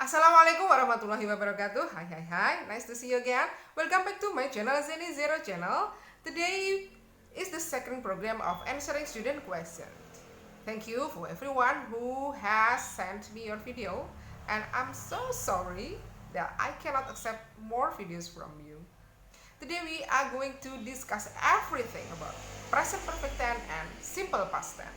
Assalamualaikum warahmatullahi wabarakatuh. Hai, nice to see you again. Welcome back to my channel, Zeni Zero Channel. Today is the second program of answering student questions. Thank you for everyone who has sent me your video, and I'm so sorry that I cannot accept more videos from you. Today we are going to discuss everything about present perfect tense and simple past tense.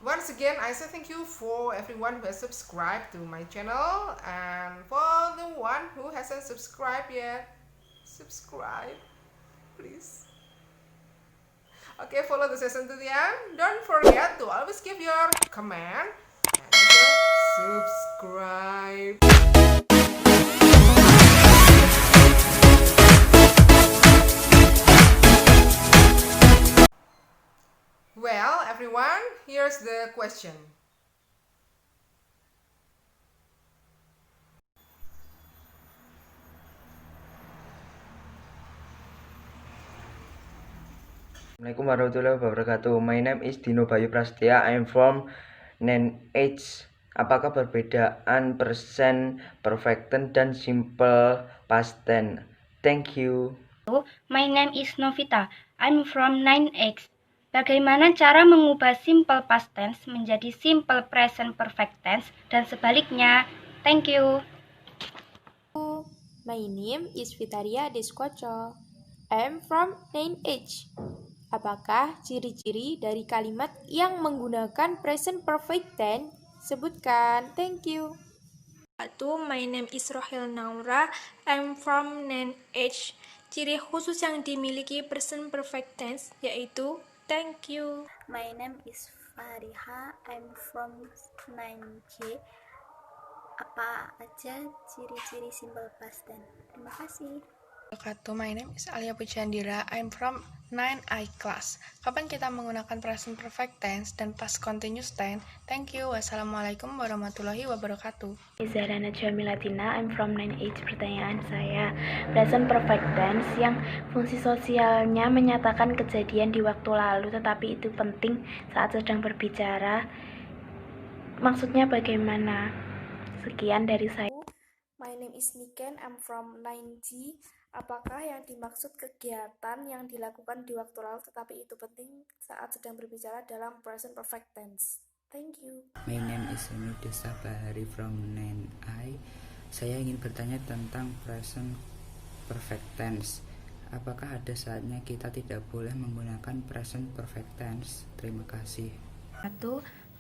Once again, I say thank you for everyone who has subscribed to my channel, and for the one who hasn't subscribed yet, subscribe please. Okay, follow the session to the end. Don't forget to always give your comment and also subscribe. Well, everyone, here's the question. Assalamualaikum warahmatullahi wabarakatuh. My name is Dino Bayu Prasetya. I am from NH. Apakah perbedaan present perfect tense dan simple past tense? Thank you. My name is Novita. I'm from 9X. Bagaimana cara mengubah simple past tense menjadi simple present perfect tense dan sebaliknya? Thank you. My name is Vitaria Deskoco. I'm from 9H. Apakah ciri-ciri dari kalimat yang menggunakan present perfect tense? Sebutkan. Thank you. My name is Rohel Naura. I'm from 9H. Ciri khusus yang dimiliki present perfect tense yaitu thank you. My name is Fariha. I'm from 9J. Apa aja ciri-ciri simple past tense? Terima kasih. My name is Alia Puchandira. I'm from 9I class. Kapan kita menggunakan present perfect tense dan past continuous tense? Thank you. Wassalamualaikum warahmatullahi wabarakatuh. Zahra Najwa Milatina, I'm from 9H. Pertanyaan saya, present perfect tense yang fungsi sosialnya menyatakan kejadian di waktu lalu tetapi itu penting saat sedang berbicara. Maksudnya bagaimana? Sekian dari saya. My name is Niken, I'm from 9G. Apakah yang dimaksud kegiatan yang dilakukan di waktu lalu tetapi itu penting saat sedang berbicara dalam present perfect tense? Thank you. My name is Nudesa Bahari from 9I. Saya ingin bertanya tentang present perfect tense. Apakah ada saatnya kita tidak boleh menggunakan present perfect tense? Terima kasih.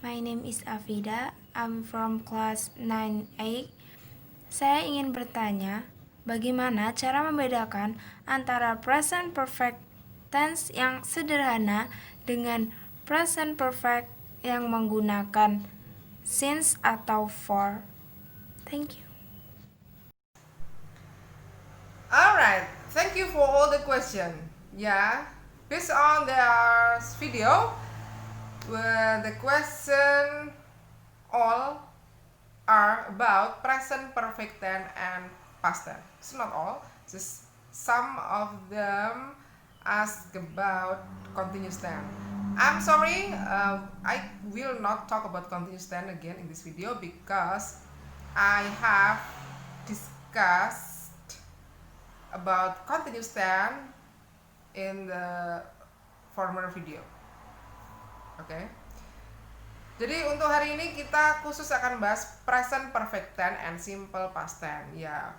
My name is Afida. I'm from class 9A. Saya ingin bertanya, bagaimana cara membedakan antara present perfect tense yang sederhana dengan present perfect yang menggunakan since atau for? Thank you. Alright, thank you for all the question. Yeah, based on their video, the question all are about present perfect tense and past tense. It's not all, just some of them ask about continuous tense. I'm sorry, I will not talk about continuous tense again in this video because I have discussed about continuous tense in the former video. Okay. Jadi untuk hari ini kita khusus akan bahas present perfect tense and simple past tense. Ya,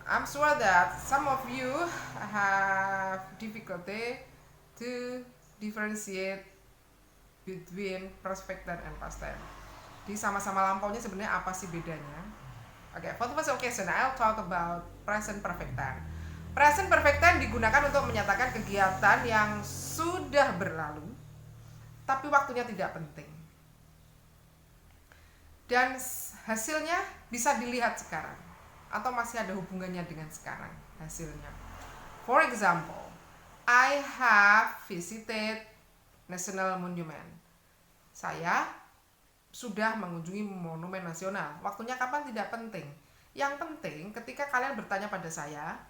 I'm sure that some of you have difficulty to differentiate between perfect tense and past tense. Di sama-sama lampaunya sebenarnya apa sih bedanya? Okay, for the first occasion, I'll talk about present perfect tense. Present perfect tense digunakan untuk menyatakan kegiatan yang sudah berlalu, tapi waktunya tidak penting. Dan hasilnya bisa dilihat sekarang atau masih ada hubungannya dengan sekarang hasilnya. For example, I have visited National Monument. Saya sudah mengunjungi monumen nasional. Waktunya kapan tidak penting. Yang penting ketika kalian bertanya pada saya,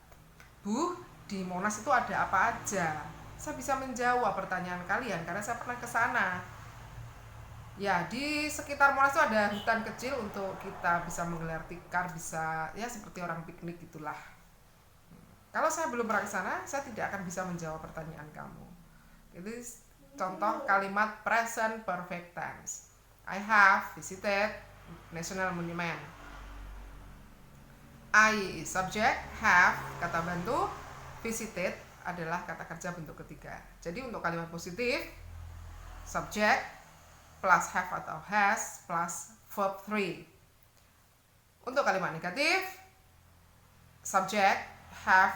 Bu, di Monas itu ada apa aja? Saya bisa menjawab pertanyaan kalian karena saya pernah ke sana. Ya, di sekitar Monas itu ada hutan kecil untuk kita bisa menggelar tikar, bisa ya seperti orang piknik gitulah. Kalau saya belum pernah ke sana, saya tidak akan bisa menjawab pertanyaan kamu. Itu contoh kalimat present perfect tense. I have visited National Monument. I is subject, have kata bantu, visited adalah kata kerja bentuk ketiga. Jadi untuk kalimat positif, subject plus have atau has plus verb 3. Untuk kalimat negatif, subject, have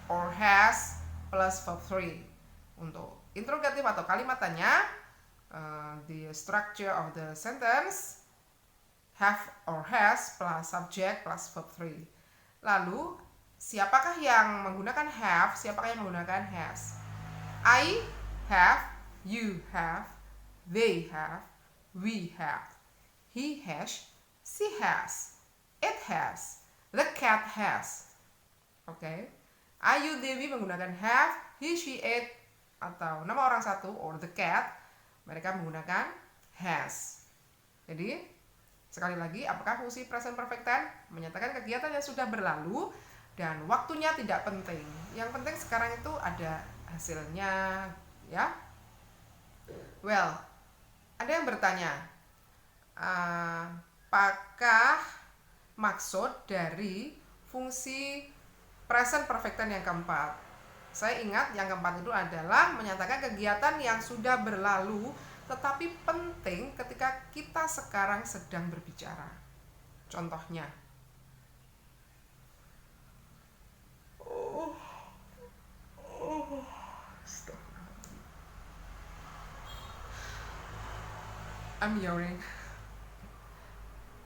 or has plus verb 3. Untuk interrogatif atau kalimat tanya, the structure of the sentence, have or has plus subject plus verb 3. Lalu, siapakah yang menggunakan have, siapakah yang menggunakan has? I have, you have, they have, we have, he has, she has, it has, the cat has. Oke. Ayu Dewi menggunakan have, he, she, it, atau nama orang satu or the cat, mereka menggunakan has. Jadi, sekali lagi, apakah fungsi present perfect tense? Menyatakan kegiatan yang sudah berlalu dan waktunya tidak penting. Yang penting sekarang itu ada hasilnya, ya. Well, ada yang bertanya, apakah maksud dari fungsi present perfect tense yang keempat? Saya ingat yang keempat itu adalah menyatakan kegiatan yang sudah berlalu tetapi penting ketika kita sekarang sedang berbicara. Contohnya, stop. I'm yawning.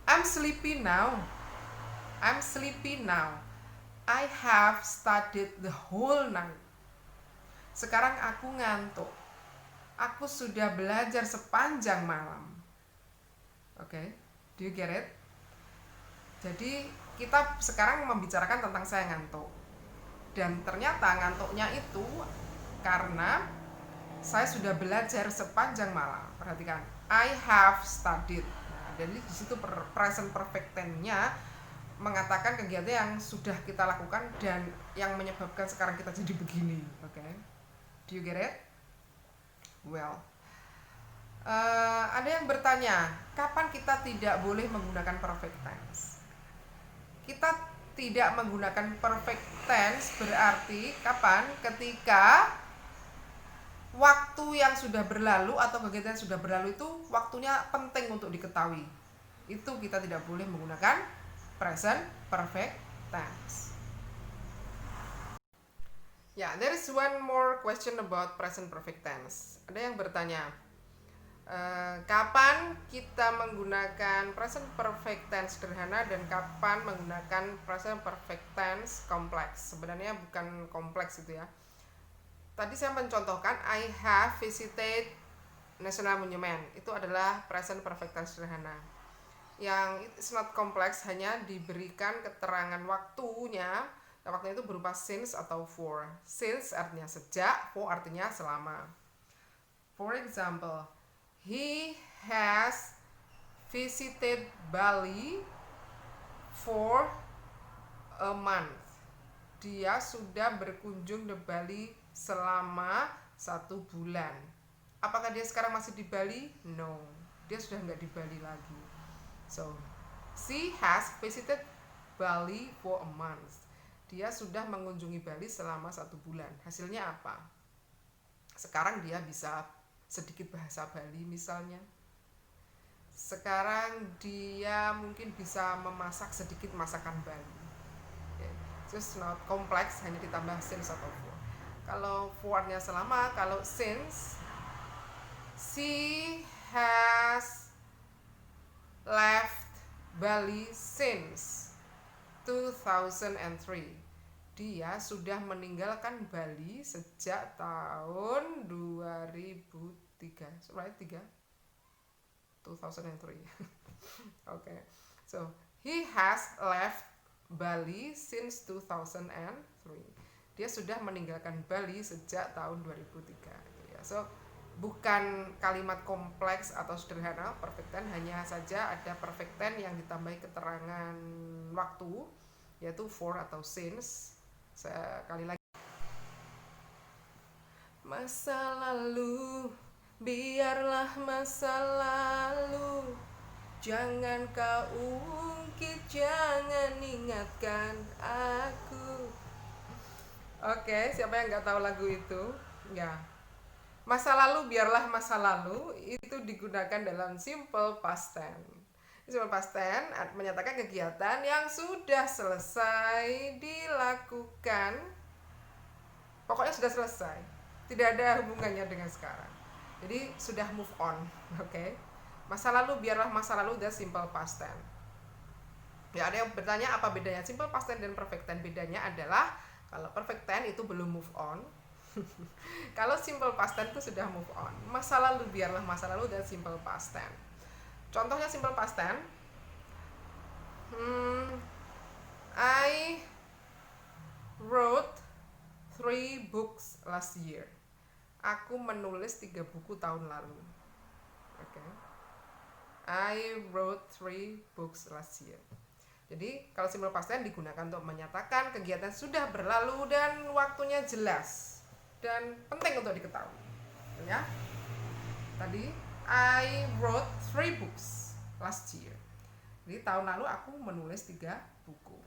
I'm sleepy now. I'm sleepy now. I have studied the whole night. Sekarang aku ngantuk. Aku sudah belajar sepanjang malam. Okay, do you get it? Jadi kita sekarang membicarakan tentang saya ngantuk. Dan ternyata ngantuknya itu karena saya sudah belajar sepanjang malam. Perhatikan, I have studied. Nah, jadi di situ present perfect tense-nya mengatakan kegiatan yang sudah kita lakukan dan yang menyebabkan sekarang kita jadi begini. Oke, do you get it? Well, ada yang bertanya, kapan kita tidak boleh menggunakan perfect tense? Kita tidak menggunakan perfect tense berarti kapan? Ketika waktu yang sudah berlalu atau kegiatan yang sudah berlalu itu waktunya penting untuk diketahui. Itu kita tidak boleh menggunakan present perfect tense. Ya, there is one more question about present perfect tense. Ada yang bertanya, kapan kita menggunakan present perfect tense sederhana dan kapan menggunakan present perfect tense kompleks? Sebenarnya bukan kompleks itu ya. Tadi saya mencontohkan I have visited National Monument. Itu adalah present perfect tense sederhana. Yang it's not complex, hanya diberikan keterangan waktunya. Nah, waktunya itu berupa since atau for. Since artinya sejak, for artinya selama. For example, he has visited Bali for a month. Dia sudah berkunjung ke Bali selama 1 bulan. Apakah dia sekarang masih di Bali? No, dia sudah nggak di Bali lagi. So, she has visited Bali for a month. Dia sudah mengunjungi Bali selama 1 bulan. Hasilnya apa? Sekarang dia bisa sedikit bahasa Bali misalnya. Sekarang dia mungkin bisa memasak sedikit masakan Bali. Okay. Just not kompleks, hanya ditambah since atau for. Kalau for-nya selama, kalau since, she has left Bali since 2003. Dia sudah meninggalkan Bali sejak tahun 2003. Right? 2003. Okay. So, he has left Bali since 2003. Dia sudah meninggalkan Bali sejak tahun 2003. So, bukan kalimat kompleks atau sederhana. Perfect tense hanya saja ada perfect tense yang ditambahi keterangan waktu, yaitu for atau since. Sekali lagi, masa lalu biarlah masa lalu, jangan kau ungkit, jangan ingatkan aku. Oke, siapa yang nggak tahu lagu itu? Ya, masa lalu biarlah masa lalu itu digunakan dalam simple past tense. Simple past tense menyatakan kegiatan yang sudah selesai dilakukan. Pokoknya sudah selesai, tidak ada hubungannya dengan sekarang. Jadi sudah move on, oke? Masa lalu biarlah masa lalu, that's simple past tense. Ya, ada yang bertanya apa bedanya simple past tense dan perfect tense? Bedanya adalah kalau perfect tense itu belum move on. Kalau simple past tense itu sudah move on. Masa lalu biarlah masa lalu dan simple past tense. Contohnya simple past tense, I wrote 3 books last year. Aku menulis 3 buku tahun lalu. Oke. I wrote 3 books last year. Jadi kalau simple past tense digunakan untuk menyatakan kegiatan sudah berlalu dan waktunya jelas dan penting untuk diketahui. Ya. Tadi I wrote 3 books last year. Jadi tahun lalu aku menulis 3 buku.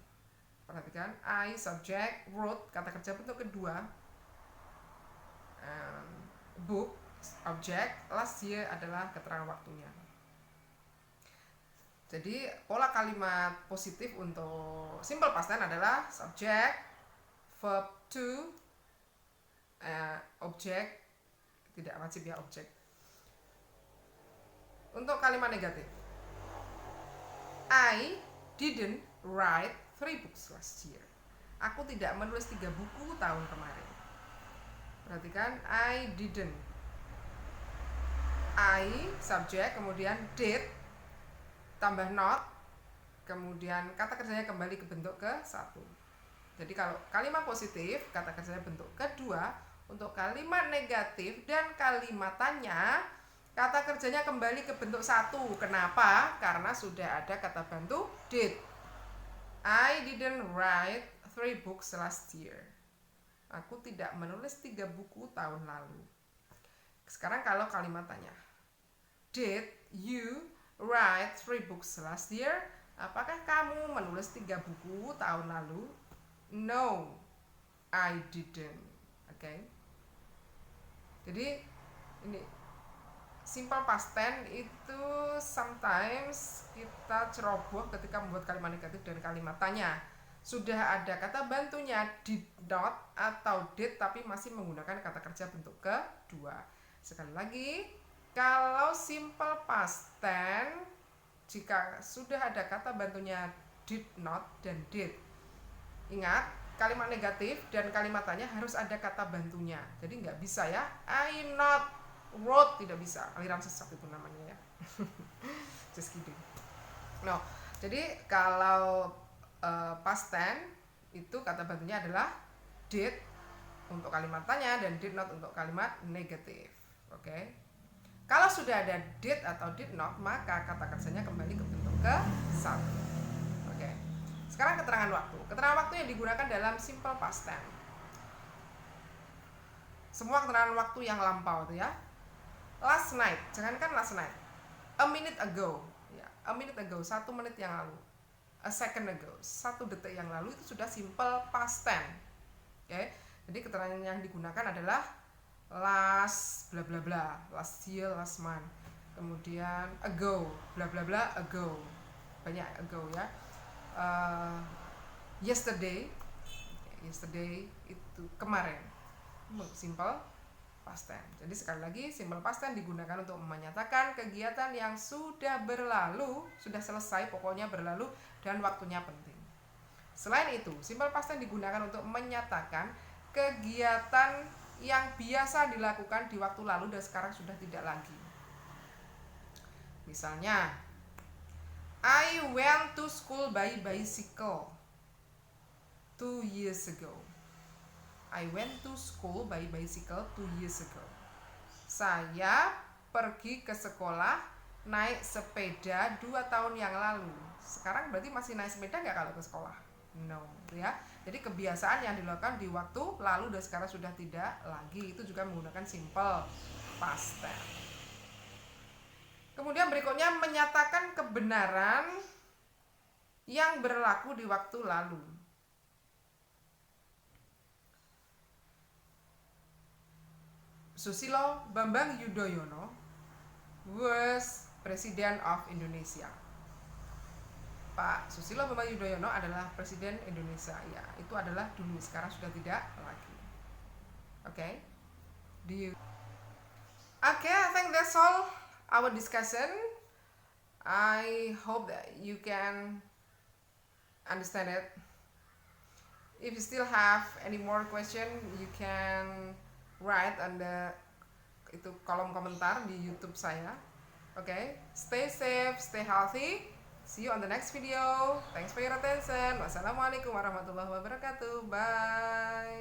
Perhatikan, I subject, wrote kata kerja bentuk kedua, book object, last year adalah keterangan waktunya. Jadi pola kalimat positif untuk simple past tense adalah subject, verb to, object, tidak wajib ya objek. Untuk kalimat negatif, I didn't write 3 books last year. Aku tidak menulis 3 buku tahun kemarin. Perhatikan, I didn't. I subject, kemudian did, tambah not, kemudian kata kerjanya kembali ke bentuk ke-1. Jadi kalau kalimat positif, kata kerjanya bentuk kedua. Untuk kalimat negatif dan kalimat tanya, kata kerjanya kembali ke bentuk 1. Kenapa? Karena sudah ada kata bantu did. I didn't write 3 books last year. Aku tidak menulis 3 buku tahun lalu. Sekarang kalau kalimat tanya, did you write 3 books last year? Apakah kamu menulis 3 buku tahun lalu? No, I didn't. Oke. Jadi ini simple past tense itu sometimes kita ceroboh ketika membuat kalimat negatif dan kalimat tanya. Sudah ada kata bantunya did not atau did tapi masih menggunakan kata kerja bentuk kedua. Sekali lagi, kalau simple past tense jika sudah ada kata bantunya did not dan did. Ingat, kalimat negatif dan kalimat tanya harus ada kata bantunya. Jadi nggak bisa ya, I not wrote, tidak bisa. Aliran sesat itu namanya ya. Just kidding. No, jadi kalau past tense itu kata bantunya adalah did untuk kalimat tanya dan did not untuk kalimat negatif. Oke. Kalau sudah ada did atau did not, maka kata kerjanya kembali ke bentuk ke-1. Oke. Sekarang keterangan waktu. Keterangan waktu yang digunakan dalam simple past tense. Semua keterangan waktu yang lampau itu ya. Last night, jangankan last night. A minute ago, ya. A minute ago, 1 menit yang lalu. A second ago, 1 detik yang lalu itu sudah simple past tense. Oke. Jadi keterangan yang digunakan adalah last bla bla bla, last year, last month. Kemudian ago, bla bla bla, ago. Banyak ago ya. Yesterday itu kemarin. Simple past tense. Jadi sekali lagi simple past tense digunakan untuk menyatakan kegiatan yang sudah berlalu, sudah selesai, pokoknya berlalu dan waktunya penting. Selain itu, simple past tense digunakan untuk menyatakan kegiatan yang biasa dilakukan di waktu lalu dan sekarang sudah tidak lagi. Misalnya, I went to school by bicycle 2 years ago. I went to school by bicycle 2 years ago. Saya pergi ke sekolah naik sepeda 2 tahun yang lalu. Sekarang berarti masih naik sepeda nggak kalau ke sekolah? No, ya. Jadi kebiasaan yang dilakukan di waktu lalu dan sekarang sudah tidak lagi. Itu juga menggunakan simple past tense. Kemudian berikutnya menyatakan kebenaran yang berlaku di waktu lalu. Susilo Bambang Yudhoyono was President of Indonesia. Pak Susilo Bambang Yudhoyono adalah Presiden Indonesia. Ya, itu adalah dulu, sekarang sudah tidak lagi. Oke. I think that's all our discussion. I hope that you can understand it. If you still have any more question, you can write on the kolom komentar di YouTube saya. Okay, stay safe, stay healthy. See you on the next video. Thanks for your attention. Wassalamualaikum warahmatullahi wabarakatuh. Bye.